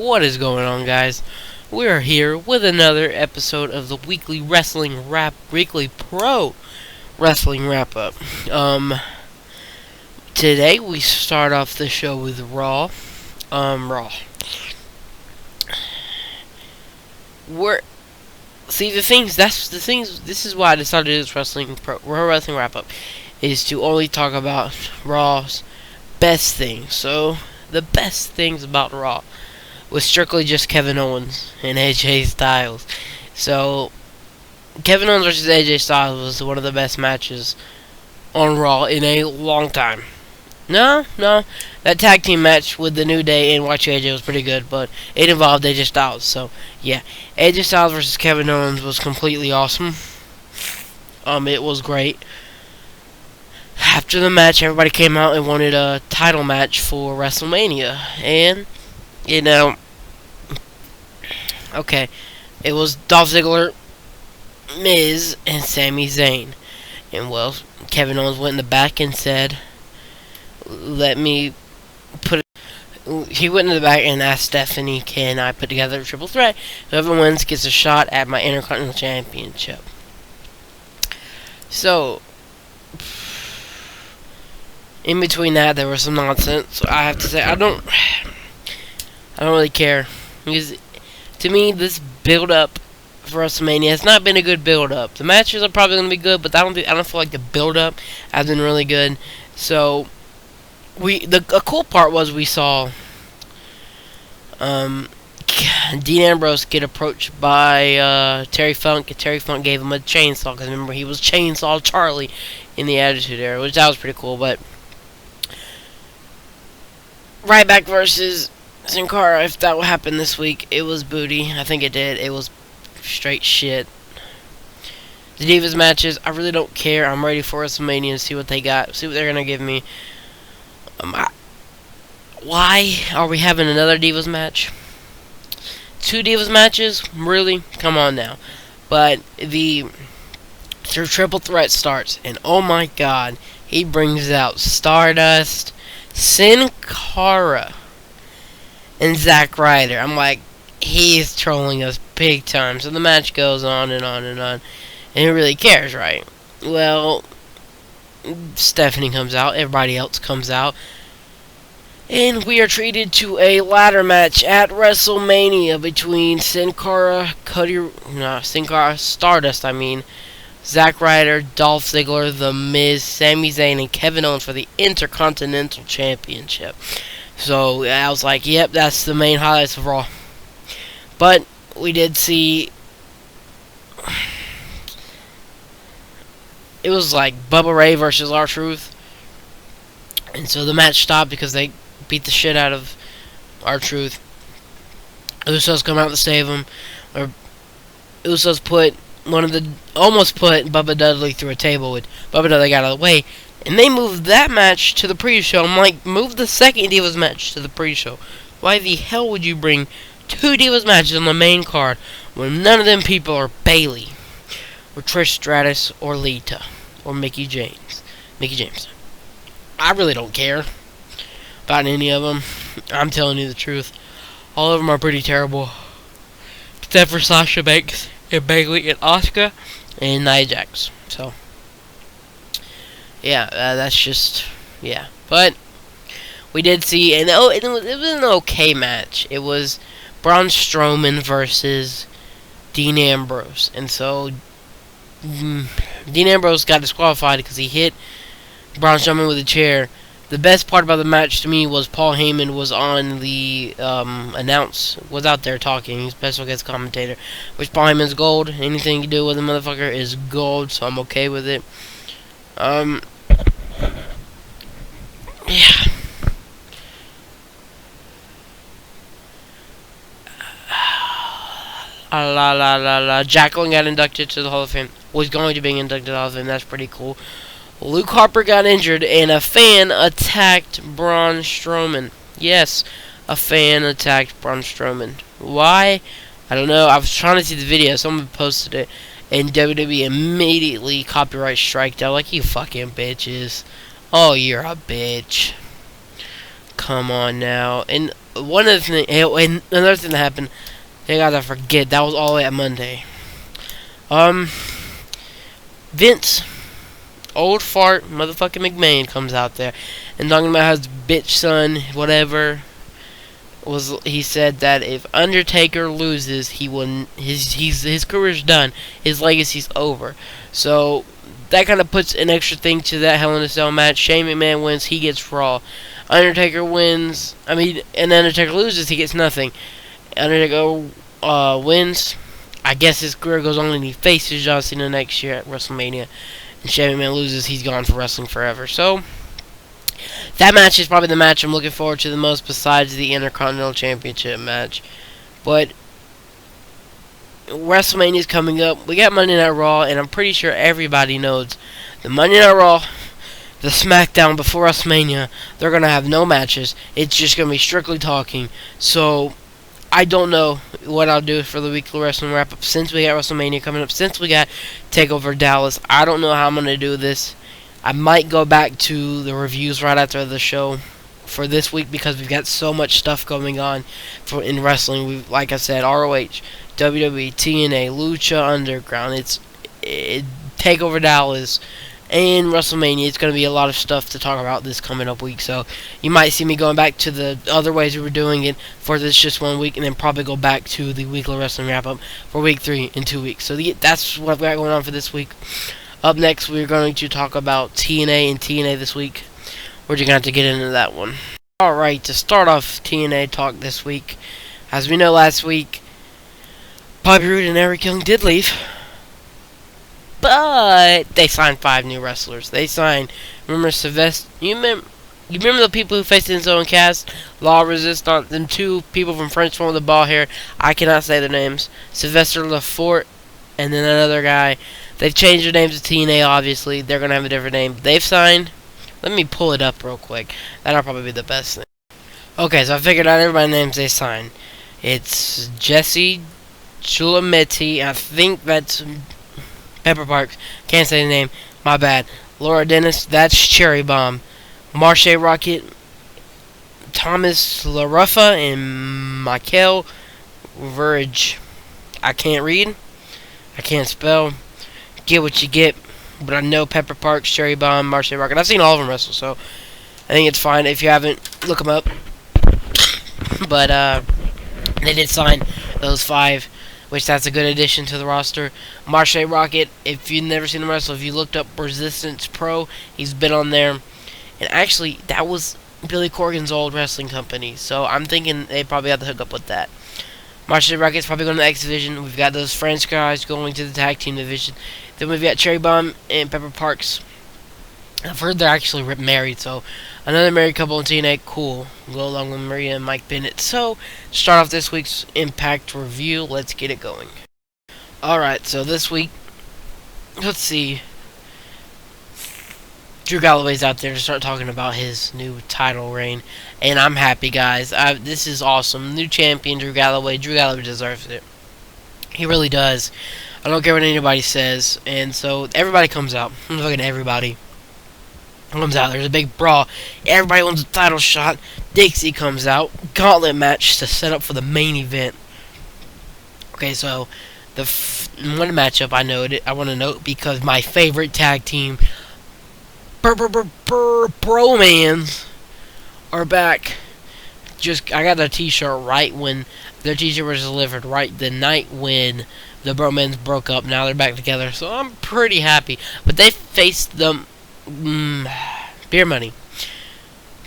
What is going on, guys? We're here with another episode of the weekly weekly pro wrestling wrap up. Today we start off the show with Raw. Raw. This is why I decided to do this Raw wrestling wrap up, is to only talk about Raw's best things. So, the best things about Raw was strictly just Kevin Owens and AJ Styles. So, Kevin Owens versus AJ Styles was one of the best matches on Raw in a long time. No, that tag team match with the New Day and YJ was pretty good, but it involved AJ Styles. So, yeah, AJ Styles versus Kevin Owens was completely awesome. It was great. After the match, everybody came out and wanted a title match for WrestleMania, and okay, it was Dolph Ziggler, Miz, and Sami Zayn. And, well, Kevin Owens went in the back and said, he went in the back and asked Stephanie, can I put together a triple threat? Whoever wins gets a shot at my Intercontinental Championship. So, in between that, there was some nonsense. I have to say, I don't really care, because to me, this build-up for WrestleMania has not been a good build-up. The matches are probably going to be good, but I don't feel like the build-up has been really good. So, a cool part was we saw Dean Ambrose get approached by Terry Funk, and Terry Funk gave him a chainsaw, because remember, he was Chainsaw Charlie in the Attitude Era, which that was pretty cool. But Ryback versus Sin Cara, if that would happen this week, it was booty. I think it did. It was straight shit. The Divas matches, I really don't care. I'm ready for WrestleMania to see what they got, see what they're gonna give me. Why are we having another Divas match? 2 Divas matches? Really? Come on now. But the triple threat starts, and oh my god, he brings out Stardust, Sin Cara, and Zack Ryder. I'm like, he's trolling us big time. So the match goes on and on and on, and who really cares, right? Well, Stephanie comes out, everybody else comes out, and we are treated to a ladder match at WrestleMania between Sin Cara, Stardust, Zack Ryder, Dolph Ziggler, The Miz, Sami Zayn, and Kevin Owens for the Intercontinental Championship. So I was like, yep, that's the main highlights of Raw. But we did see, it was like Bubba Ray versus R-Truth. And so the match stopped because they beat the shit out of R-Truth. Usos come out to save him. Usos almost put Bubba Dudley through a table, with Bubba Dudley got out of the way. And they moved that match to the pre-show. I'm like, move the second Divas match to the pre-show. Why the hell would you bring 2 Divas matches on the main card when none of them people are Bayley, or Trish Stratus, or Lita, or Mickie James? I really don't care about any of them. I'm telling you the truth. All of them are pretty terrible, except for Sasha Banks and Bayley and Asuka and Nia Jax. So, yeah, that's just, yeah. But we did see, and it was an okay match. It was Braun Strowman versus Dean Ambrose, and so Dean Ambrose got disqualified because he hit Braun Strowman with a chair. The best part about the match to me was Paul Heyman was on the was out there talking. He's special guest commentator, which Paul Heyman's gold. Anything you do with a motherfucker is gold, so I'm okay with it. Yeah. Jacqueline got inducted to the Hall of Fame. Was going to be inducted to the Hall of Fame. That's pretty cool. Luke Harper got injured, and a fan attacked Braun Strowman. Yes, a fan attacked Braun Strowman. Why? I don't know. I was trying to see the video. Someone posted it, and WWE immediately copyright striked out. Like, you fucking bitches. Oh, you're a bitch. come on now. And one of the thing, and another thing that happened, I gotta forget, that was all the way at Monday. Vince, old fart, motherfucking McMahon comes out there and talking about how his bitch son, whatever, he said that if Undertaker loses, he will his career's done, his legacy's over. So that kind of puts an extra thing to that Hell in a Cell match. Shane McMahon wins, he gets Raw. Undertaker wins, and Undertaker loses, he gets nothing. Undertaker wins. I guess his career goes on and he faces John Cena next year at WrestleMania. And Shane McMahon loses, he's gone for wrestling forever. So that match is probably the match I'm looking forward to the most, besides the Intercontinental Championship match. But WrestleMania is coming up. We got Monday Night Raw, and I'm pretty sure everybody knows the Monday Night Raw, the SmackDown before WrestleMania, they're going to have no matches. It's just going to be strictly talking. So I don't know what I'll do for the weekly wrestling wrap-up since we got WrestleMania coming up, since we got TakeOver Dallas. I don't know how I'm going to do this. I might go back to the reviews right after the show for this week because we've got so much stuff going on in wrestling. Like I said, ROH, WWE, TNA, Lucha Underground, TakeOver Dallas, and WrestleMania. It's going to be a lot of stuff to talk about this coming up week. So you might see me going back to the other ways we were doing it for this just 1 week, and then probably go back to the weekly wrestling wrap-up for week 3 in 2 weeks. So that's what I've got going on for this week. Up next, we're going to talk about TNA and TNA this week. We're just going to have to get into that one. Alright, to start off TNA talk this week, as we know last week, Bobby Roode and Eric Young did leave. But they signed 5 new wrestlers. They signed, remember Sylvester, you remember the people who faced Enzo and Cass? Law Resistance, them 2 people from French Form with the ball hair. I cannot say their names. Sylvester Lefort, and then another guy. They've changed their names to TNA, obviously. They're going to have a different name. They've signed. Let me pull it up real quick. That'll probably be the best thing. Okay, so I figured out everybody's names they signed. It's Jesse Chulametti. I think that's Pepper Parks. Can't say the name. My bad. Laura Dennis. That's Cherry Bomb. Marche Rocket. Thomas LaRuffa. And Michael Verge. I can't read. I can't spell. Get what you get. But I know Pepper Parks, Cherry Bomb, Marche Rocket. I've seen all of them wrestle, so I think it's fine. If you haven't, look them up. But they did sign those 5, which that's a good addition to the roster. Marche Rocket, if you've never seen him wrestle, if you looked up Resistance Pro, he's been on there. And actually, that was Billy Corgan's old wrestling company, so I'm thinking they probably have to hook up with that. Marche Rocket's probably going to the X Division. We've got those French guys going to the Tag Team Division. Then we've got Cherry Bomb and Pepper Parks. I've heard they're actually married, so another married couple in TNA, cool. Go along with Maria and Mike Bennett. So, to start off this week's Impact review, let's get it going. Alright, so this week, let's see. Drew Galloway's out there to start talking about his new title reign, and I'm happy, guys. This is awesome. New champion, Drew Galloway. Drew Galloway deserves it. He really does. I don't care what anybody says. And so everybody comes out. I'm looking at everybody. Comes out. There's a big brawl. Everybody wants a title shot. Dixie comes out. Gauntlet match to set up for the main event. Okay, so the one matchup I want to note because my favorite tag team, Bromans, are back. I got a t-shirt right when their t-shirt was delivered, right the night when the Bromans broke up. Now they're back together, so I'm pretty happy. But they faced them Beer Money.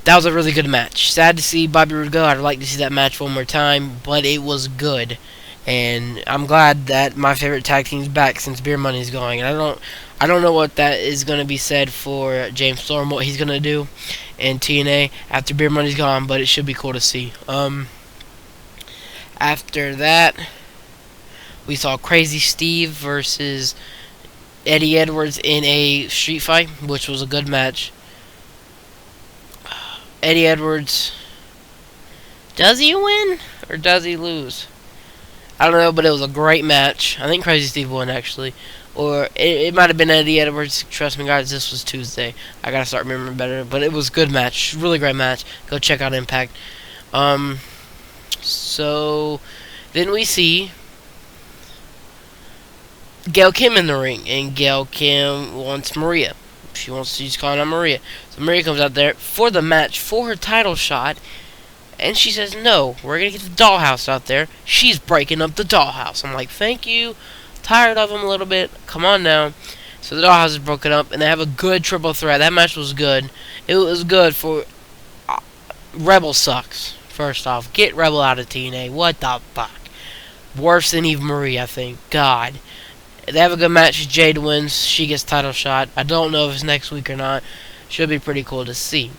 That was a really good match. Sad to see Bobby Roode go. I'd like to see that match one more time, but it was good. And I'm glad that my favorite tag team's back since Beer Money's going. And I don't know what that is going to be said for James Storm, what he's going to do in TNA after Beer Money's gone, but it should be cool to see. After that, we saw Crazy Steve versus Eddie Edwards in a street fight, which was a good match. Eddie Edwards, does he win or does he lose? I don't know, but it was a great match. I think Crazy Steve won, actually. Or it might have been Eddie Edwards. Trust me, guys, this was Tuesday. I gotta start remembering better. But it was a good match. Really great match. Go check out Impact. So then we see Gail Kim in the ring, and Gail Kim wants Maria. She's calling out Maria. So Maria comes out there for the match, for her title shot, and she says, no, we're going to get the dollhouse out there. She's breaking up the dollhouse. I'm like, thank you. Tired of them a little bit. Come on now. So the dollhouse is broken up, and they have a good triple threat. That match was good. It was good for... Rebel sucks, first off. Get Rebel out of TNA. What the fuck? Worse than Eve Marie, I think. God. They have a good match. Jade wins. She gets title shot. I don't know if it's next week or not. Should be pretty cool to see.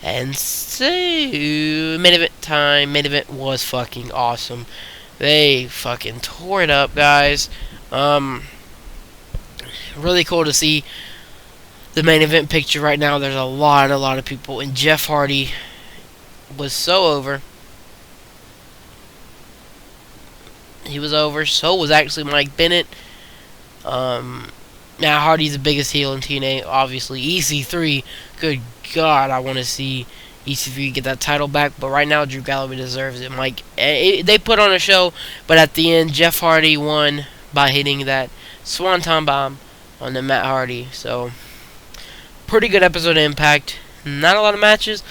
And so, main event time. Main event was fucking awesome. They fucking tore it up, guys. Really cool to see the main event picture right now. There's a lot of people. And Jeff Hardy was so over. He was over. So was actually Mike Bennett. Now Hardy's the biggest heel in TNA, obviously. EC3, good God, I want to see EC3 get that title back. But right now, Drew Galloway deserves it. They put on a show, but at the end, Jeff Hardy won by hitting that Swanton Bomb on the Matt Hardy. So, pretty good episode of Impact. Not a lot of matches,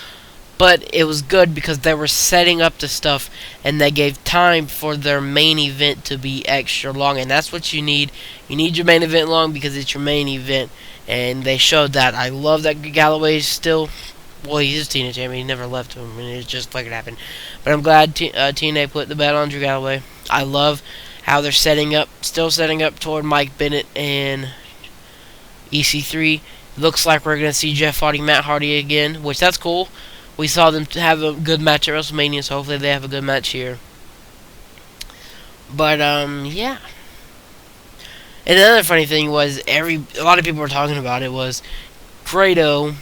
but it was good because they were setting up the stuff, and they gave time for their main event to be extra long, and that's what you need. You need your main event long because it's your main event, and they showed that. I love that Galloway's still, well, he's a TNA champion. He never left him, and it just fucking happened. But I'm glad TNA put the bet on Drew Galloway. I love how they're still setting up toward Mike Bennett and EC3. Looks like we're going to see Jeff Hardy, Matt Hardy again, which that's cool. We saw them have a good match at WrestleMania, so hopefully they have a good match here. But, yeah. And another funny thing was, a lot of people were talking about it, was Grado,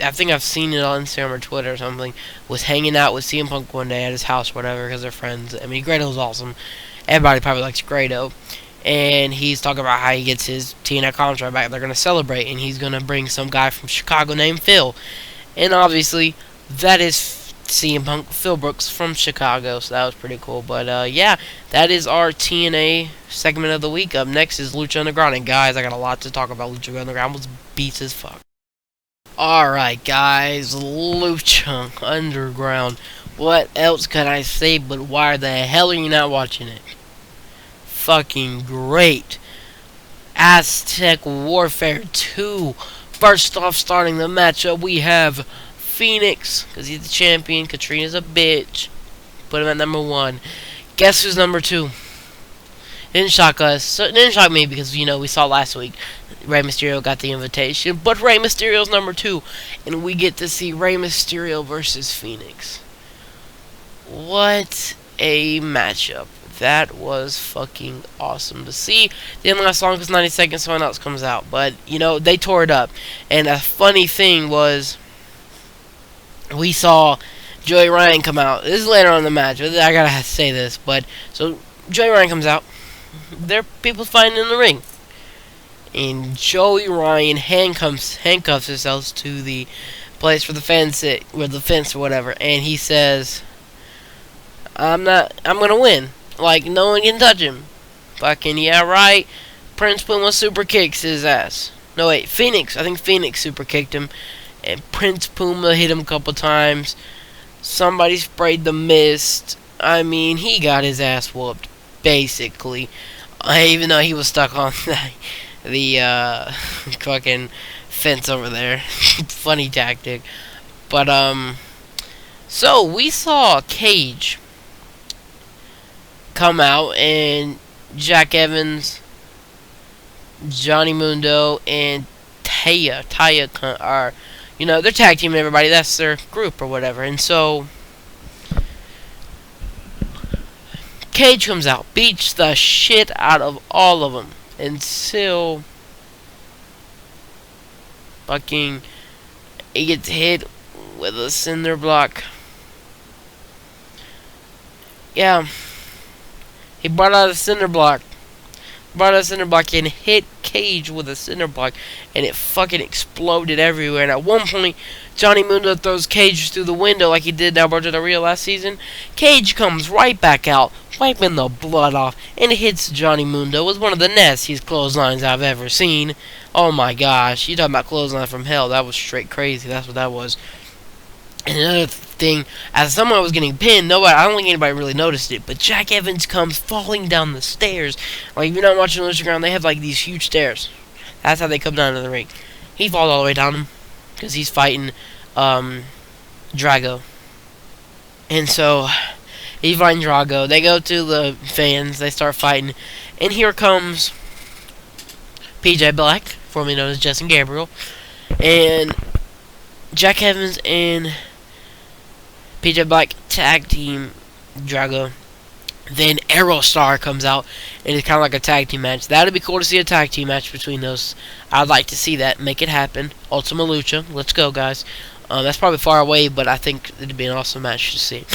I think I've seen it on Instagram or Twitter or something, was hanging out with CM Punk one day at his house or whatever, because they're friends. I mean, Grado's awesome. Everybody probably likes Grado. And he's talking about how he gets his TNA contract back. They're going to celebrate, and he's going to bring some guy from Chicago named Phil. And obviously, that is CM Punk, Phil Brooks from Chicago, so that was pretty cool. But, yeah, that is our TNA segment of the week. Up next is Lucha Underground. And, guys, I got a lot to talk about. Lucha Underground was beats as fuck. Alright, guys, Lucha Underground. What else can I say but why the hell are you not watching it? Fucking great. Aztec Warfare 2. First off, starting the matchup, we have Phoenix, because he's the champion. Katrina's a bitch. Put him at number 1. Guess who's number 2? Didn't shock us. So it didn't shock me because, we saw last week Rey Mysterio got the invitation. But Rey Mysterio's number 2. And we get to see Rey Mysterio versus Phoenix. What a matchup. That was fucking awesome to see. Didn't last long because 90 seconds, someone else comes out. But, they tore it up. And a funny thing was, we saw Joey Ryan come out. This is later on in the match. I gotta have to say this. But, so, Joey Ryan comes out. There are people fighting in the ring. And Joey Ryan handcuffs himself to the place where the fence or whatever. And he says, I'm gonna win. Like, no one can touch him. Fucking, yeah, right. Prince Puma super kicks his ass. No, wait, Phoenix. I think Phoenix super kicked him. And Prince Puma hit him a couple times. Somebody sprayed the mist. I mean, he got his ass whooped, basically. Even though he was stuck on the fucking fence over there. Funny tactic. But, so, we saw Cage come out, and Jack Evans, Johnny Mundo, and Taya are, they're tag teaming everybody. That's their group or whatever. And so Cage comes out, beats the shit out of all of them until fucking he gets hit with a cinder block. Yeah. He brought out a cinder block. Brought out a cinder block and hit Cage with a cinder block, and it fucking exploded everywhere. And at one point, Johnny Mundo throws Cage through the window like he did in Alberto Del Rio last season. Cage comes right back out, wiping the blood off, and hits Johnny Mundo with one of the nastiest clotheslines I've ever seen. Oh my gosh, you talking about clothesline from hell? That was straight crazy. That's what that was. And another thing, as someone was getting pinned, I don't think anybody really noticed it, but Jack Evans comes falling down the stairs. Like, if you're not watching Lucha Ground, they have like these huge stairs. That's how they come down to the ring. He falls all the way down them because he's fighting Drago. And so he's fighting Drago. They go to the fans. They start fighting, and here comes PJ Black, formerly known as Justin Gabriel, and Jack Evans and PJ Black tag team Drago. Then Aerostar comes out, and it's kind of like a tag team match. That'd be cool to see a tag team match between those. I'd like to see that. Make it happen. Ultima Lucha. Let's go, guys. That's probably far away, but I think it'd be an awesome match to see.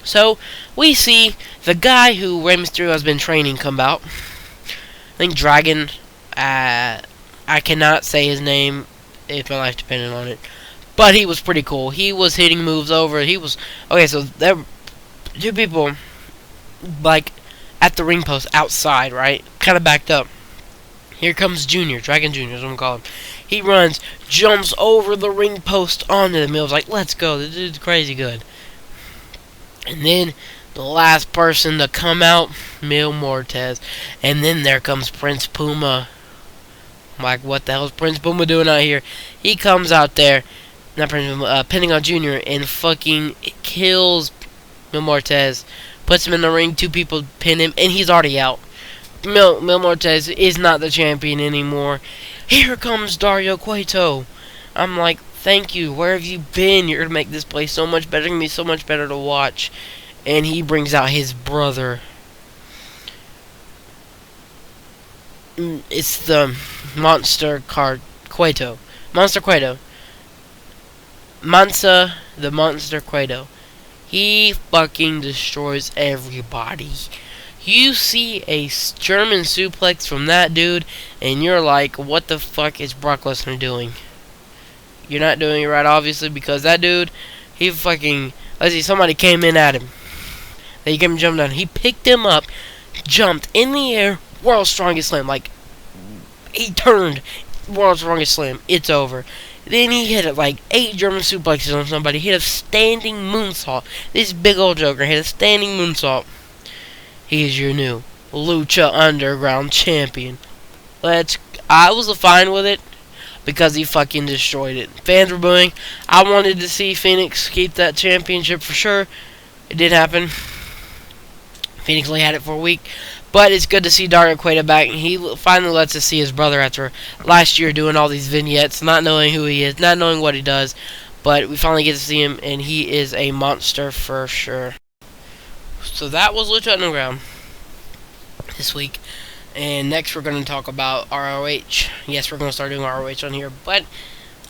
So, we see the guy who Rey Mysterio has been training come out. I think Dragon. I cannot say his name if my life depended on it. But he was pretty cool. He was hitting moves over. He was... Okay, so there were two people, like, at the ring post outside, right? Kind of backed up. Here comes Junior. Dragon Junior is what I'm calling him. He runs, jumps over the ring post onto the mill. Like, let's go. This dude's crazy good. And then the last person to come out, Mil Mortez. And then there comes Prince Puma. I'm like, what the hell is Prince Puma doing out here? He comes out there. Not pinning on Junior, and fucking kills Mil Mortez. Puts him in the ring, two people pin him, and he's already out. Mil Mortez is not the champion anymore. Here comes Dario Cueto. I'm like, thank you, where have you been? You're going to make this place so much better. It's going to be so much better to watch. And he brings out his brother. It's the Monster Cueto. Monster Cueto. Mansa, the Monster Cueto. He fucking destroys everybody. You see a German suplex from that dude, and you're like, what the fuck is Brock Lesnar doing? You're not doing it right, obviously, because that dude, he fucking... Let's see, somebody came in at him. They came and jumped on him. He picked him up, jumped in the air, World's Strongest Slam. Like, he turned, World's Strongest Slam. It's over. Then he hit like 8 German suplexes on somebody. Hit a standing moonsault. This big old joker hit a standing moonsault. He is your new Lucha Underground champion. I was fine with it because he fucking destroyed it. Fans were booing. I wanted to see Phoenix keep that championship for sure. It did happen. Phoenix only had it for a week. But it's good to see Dario Cueto back. He finally lets us see his brother after last year doing all these vignettes, not knowing who he is, not knowing what he does. But we finally get to see him, and he is a monster for sure. So that was Lucha Underground this week. And next we're going to talk about ROH. Yes, we're going to start doing ROH on here, but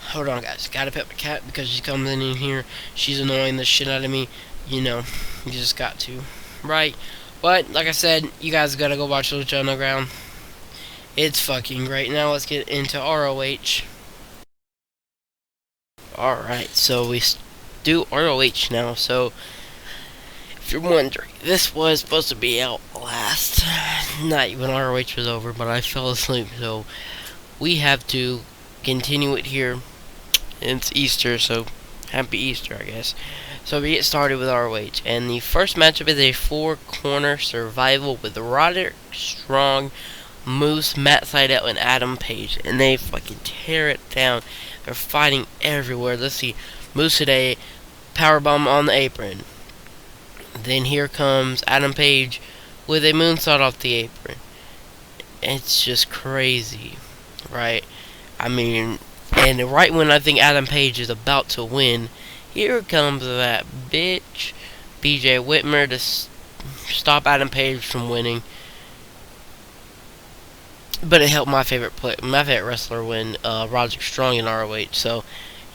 hold on, guys. Gotta pet my cat because she comes in here. She's annoying the shit out of me. You know, you just got to. Right? But, like I said, you guys gotta go watch Lucha Underground. It's fucking great. Now let's get into ROH. Alright, so we do ROH now. So, if you're wondering, this was supposed to be out last night when ROH was over, but I fell asleep. So, we have to continue it here. It's Easter, so happy Easter, I guess. So we get started with ROH, and the first matchup is a 4-corner survival with Roderick Strong, Moose, Matt Sydal, and Adam Page, and they fucking tear it down. They're fighting everywhere. Let's see, Moose today, powerbomb on the apron. Then here comes Adam Page with a moonsault off the apron. It's just crazy, right? I mean, and right when I think Adam Page is about to win, here comes that bitch, BJ Whitmer, to stop Adam Page from winning. But it helped my favorite wrestler win, Roderick Strong in ROH. So,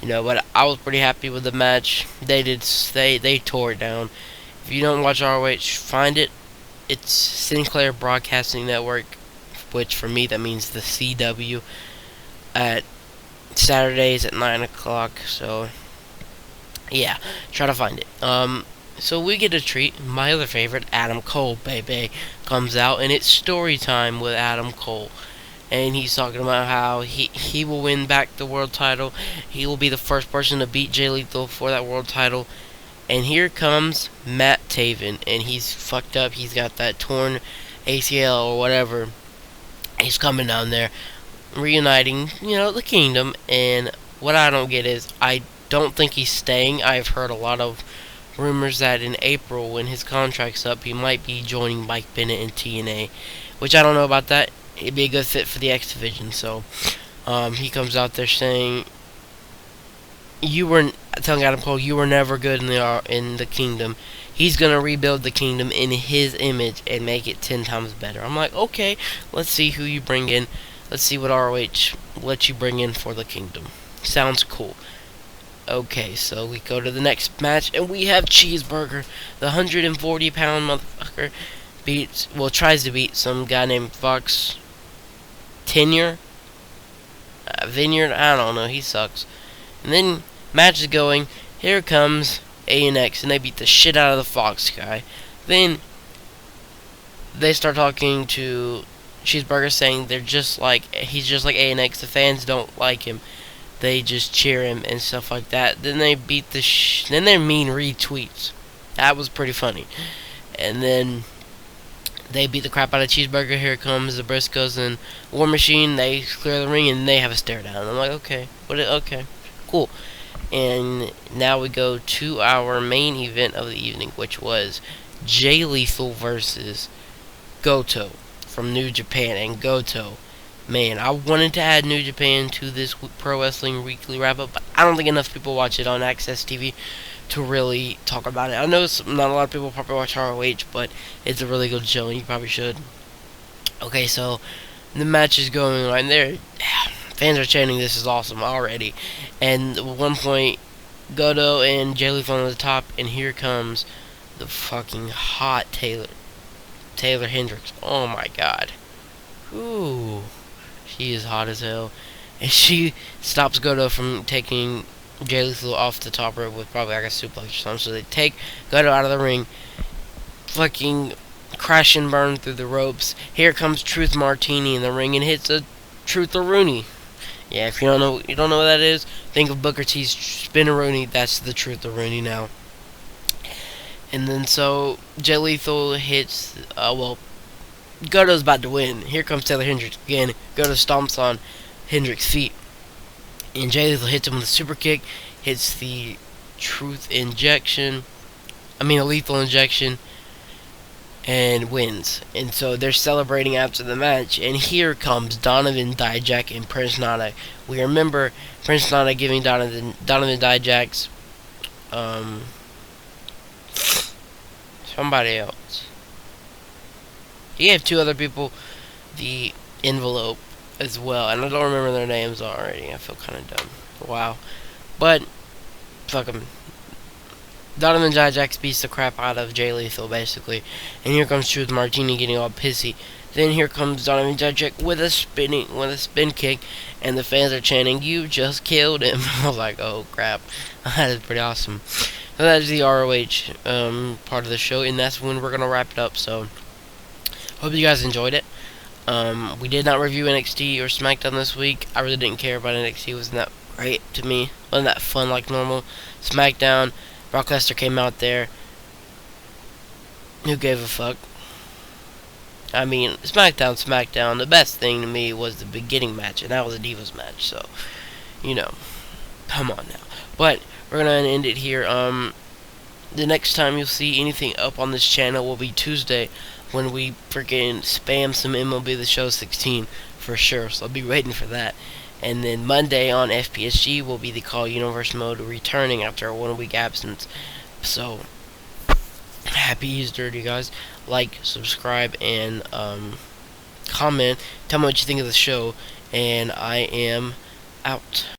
you know, but I was pretty happy with the match. They tore it down. If you don't watch ROH, find it. It's Sinclair Broadcasting Network, which for me that means the CW, at Saturdays at 9 o'clock. So yeah, try to find it. So we get a treat. My other favorite, Adam Cole, baby, comes out, and it's story time with Adam Cole. And he's talking about how he will win back the world title. He will be the first person to beat Jay Lethal for that world title. And here comes Matt Taven, and he's fucked up. He's got that torn ACL or whatever. He's coming down there, reuniting, the kingdom. And what I don't get is, I don't think he's staying. I've heard a lot of rumors that in April, when his contract's up, he might be joining Mike Bennett in TNA, which I don't know about that. It'd be a good fit for the X Division. So he comes out there saying, telling Adam Cole, you were never good in the kingdom. He's gonna rebuild the kingdom in his image and make it 10 times better. I'm like, okay, let's see who you bring in. Let's see what ROH lets you bring in for the kingdom. Sounds cool. Okay, so we go to the next match, and we have Cheeseburger, the 140-pound motherfucker, tries to beat some guy named Fox Vineyard. I don't know. He sucks. And then match is going. Here comes ANX, and they beat the shit out of the Fox guy. Then they start talking to Cheeseburger, saying he's just like ANX. The fans don't like him. They just cheer him and stuff like that. Then they beat then they're mean retweets. That was pretty funny. And then they beat the crap out of Cheeseburger. Here comes the Briscoes and War Machine. They clear the ring and they have a stare down. I'm like, okay, okay, cool. And now we go to our main event of the evening, which was Jay Lethal versus Goto from New Japan. And Goto, man, I wanted to add New Japan to this Pro Wrestling Weekly wrap-up, but I don't think enough people watch it on Access TV to really talk about it. I know not a lot of people probably watch ROH, but it's a really good show, and you probably should. Okay, so the match is going right there. Fans are chanting, "This is awesome" already. And at one point, Goto and Jay Lethal on the top, and here comes the fucking hot Taylor Hendricks. Oh my god. Ooh. She is hot as hell. And she stops Goto from taking Jay Lethal off the top rope with probably like a suplex or something. So they take Goto out of the ring. Fucking crash and burn through the ropes. Here comes Truth Martini in the ring and hits a Truth-a-Rooney. Yeah, if you don't know what that is, think of Booker T's Spin-a-Rooney. That's the Truth-a-Rooney now. And then so Jay Lethal hits, Goto's about to win. Here comes Taylor Hendricks again. Goto stomps on Hendricks' feet. And Jay Lethal hits him with a super kick. Hits the lethal injection. And wins. And so they're celebrating after the match. And here comes Donovan Dijak and Prince Nana. We remember Prince Nana giving Donovan Dijak's somebody else. He gave 2 other people the envelope as well. And I don't remember their names already. I feel kind of dumb. Wow. But, fuck them. Donovan Dijak beats the crap out of Jay Lethal, basically. And here comes Truth Martini getting all pissy. Then here comes Donovan Dijak with a spin kick. And the fans are chanting, "You just killed him." I was like, oh crap. That is pretty awesome. So that is the ROH part of the show. And that's when we're going to wrap it up. So, hope you guys enjoyed it. We did not review NXT or SmackDown this week. I really didn't care about NXT. It wasn't that great to me. Wasn't that fun like normal. SmackDown, Brock Lesnar came out there. Who gave a fuck? I mean, SmackDown. The best thing to me was the beginning match, and that was a Divas match. So, come on now. But we're gonna end it here. The next time you'll see anything up on this channel will be Tuesday, when we freaking spam some MLB The Show 16 for sure. So I'll be waiting for that. And then Monday on FPSG will be the Call Universe mode, returning after a 1-week absence. So, happy Easter to you guys. Like, subscribe, and comment. Tell me what you think of the show. And I am out.